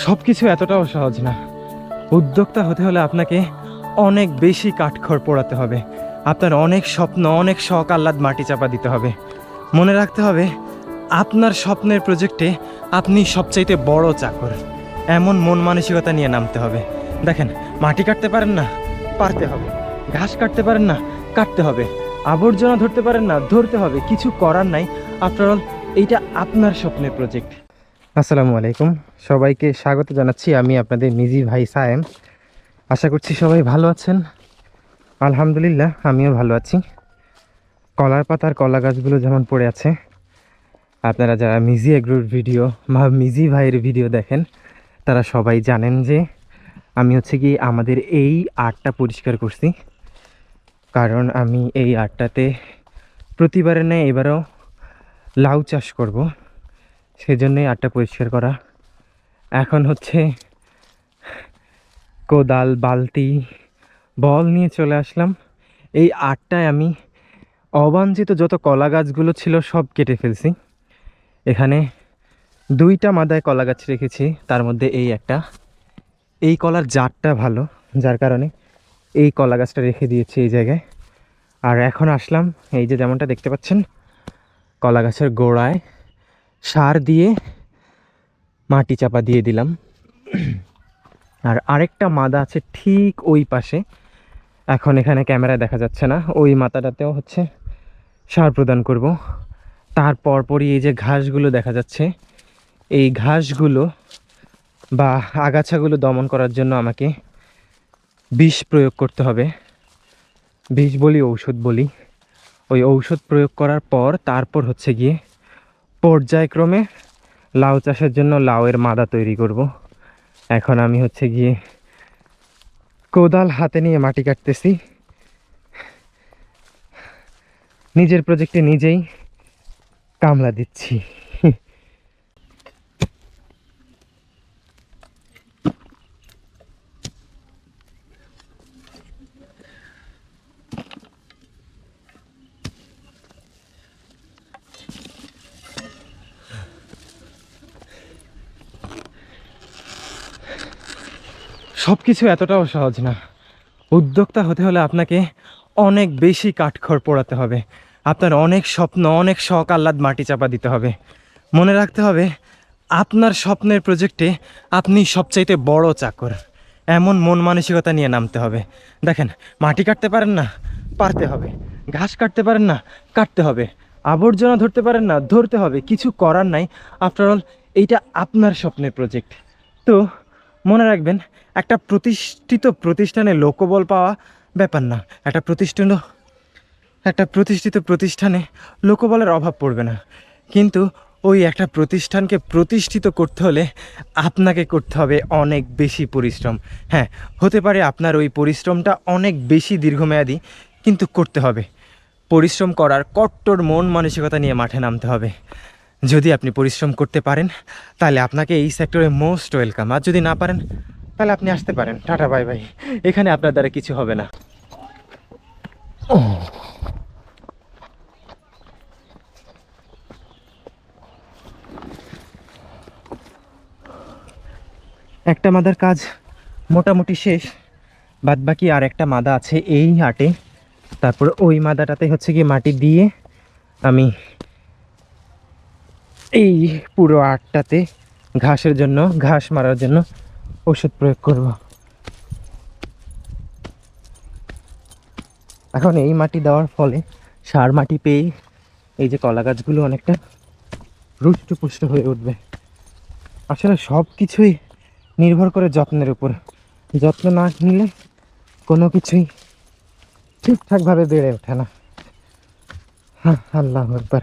সব কিছু এতটাও সহজ না। উদ্যোক্তা হতে হলে আপনাকে অনেক বেশি কাঠখড় পোড়াতে হবে। আপনার অনেক স্বপ্ন, অনেক শখ আহ্লাদ মাটি চাপা দিতে হবে। মনে রাখতে হবে আপনার স্বপ্নের প্রজেক্টে আপনি সবচাইতে বড় চাকর। এমন মন মানসিকতা নিয়ে নামতে হবে। দেখেন, মাটি কাটতে পারেন না, পারতে হবে। ঘাস কাটতে পারেন না, কাটতে হবে। আবর্জনা ধরতে পারেন না, ধরতে হবে। কিছু করার নাই। আফটার অল এইটা আপনার স্বপ্নের প্রজেক্ট। আসসালামু আলাইকুম, সবাইকে স্বাগত জানাচ্ছি। আমি আপনাদের নিজি ভাই সায়েম। আশা করছি সবাই ভালো আছেন। আলহামদুলিল্লাহ, আমিও ভালো আছি। কলার পাতার কলা গাছগুলো যেমন পড়ে আছে, আপনারা যারা মিজি এগ্রোর ভিডিও বা মিজি ভাইয়ের ভিডিও দেখেন তারা সবাই জানেন যে আমি হচ্ছে কি আমাদের এই আটটা পরিষ্কার করছি। কারণ আমি এই আটটাতে প্রতিবারে নেই এবারও লাউ চাষ করব, সেজন্যই আটটা পরিষ্কার করা। এখন হচ্ছে কোদাল, বালতি, বল নিয়ে চলে আসলাম। এই আটটায় আমি অবাঞ্ছিত যত কলা গাছগুলো ছিল সব কেটে ফেলছি। এখানে 2টা মাদায় কলা গাছ রেখেছি, তার মধ্যে এই একটা। এই কলার জাতটা ভালো, যার কারণে এই কলা গাছটা রেখে দিয়েছি এই জায়গায়। আর এখন আসলাম, এই যে যেমনটা দেখতে পাচ্ছেন, কলা গাছের গোড়ায় সার দিয়ে মাটি চাপা দিয়ে দিলাম। আর আরেকটা মাদা আছে ঠিক ওই পাশে, এখন এখানে ক্যামেরায় দেখা যাচ্ছে না। ওই মাথাটাতেও হচ্ছে সার প্রদান করব। তার পরপরই এই যে ঘাসগুলো দেখা যাচ্ছে, এই ঘাসগুলো বা আগাছাগুলো দমন করার জন্য আমাকে বিষ প্রয়োগ করতে হবে। বিষ বলি, ঔষধ বলি। ওই ঔষধ প্রয়োগ করার পর তারপর হচ্ছে গিয়ে পর্যায়ক্রমে লাউ চাষের জন্য লাউয়ের মাদা তৈরি করব। এখন আমি হচ্ছে গিয়ে কোদাল হাতে নিয়ে মাটি কাটতেছি। নিজের প্রজেক্টে নিজেই কামলা দিচ্ছি। সব কিছু এতটাও সহজ না। উদ্যোক্তা হতে হলে আপনাকে অনেক বেশি কাঠখড় পোড়াতে হবে। আপনার অনেক স্বপ্ন, অনেক শখ আহ্লাদ মাটি চাপা দিতে হবে। মনে রাখতে হবে আপনার স্বপ্নের প্রজেক্টে আপনি সবচাইতে বড় চাকর। এমন মন মানসিকতা নিয়ে নামতে হবে। দেখেন, মাটি কাটতে পারেন না, পারতে হবে। ঘাস কাটতে পারেন না, কাটতে হবে। আবর্জনা ধরতে পারেন না, ধরতে হবে। কিছু করার নাই। আফটার অল এইটা আপনার স্বপ্নের প্রজেক্ট। তো মনে রাখবেন, একটা প্রতিষ্ঠিত প্রতিষ্ঠানে লোকবল পাওয়া ব্যাপার না। একটা প্রতিষ্ঠিত প্রতিষ্ঠানে লোকবলের অভাব পড়বে না। কিন্তু ওই একটা প্রতিষ্ঠানকে প্রতিষ্ঠিত করতে হলে আপনাকে করতে হবে অনেক বেশি পরিশ্রম। হ্যাঁ, হতে পারে আপনার ওই পরিশ্রমটা অনেক বেশি দীর্ঘমেয়াদী, কিন্তু করতে হবে। পরিশ্রম করার কট্টর মন মানসিকতা নিয়ে মাঠে নামতে হবে। যদি আপনি পরিশ্রম করতে পারেন তাহলে আপনাকে এই সেক্টরে মোস্ট ওয়েলকাম। আর যদি না পারেন তাহলে আপনি আসতে পারেন। Tata, bye bye. এখানে আপনার দ্বারা কিছু হবে না। একটা মাদার কাজ মোটামুটি শেষ, বাদ বাকি আর একটা মাদা আছে এই হাটে। তারপর ওই মাদাটাতে হচ্ছে কি মাটি দিয়ে আমি এই পুরো আটটাতে ঘাসের জন্য, ঘাস মারার জন্য ওষুধ প্রয়োগ করব। এখন এই মাটি দেওয়ার ফলে সার মাটি পেয়ে এই যে কলা গাছগুলো অনেকটা রুষ্টপুষ্ট হয়ে উঠবে। আসলে সব কিছুই নির্ভর করে যত্নের উপর। যত্ন না নিলে কোনো কিছুই ঠিকঠাকভাবে বেড়ে ওঠে না। হ্যাঁ, আল্লাহু আকবার।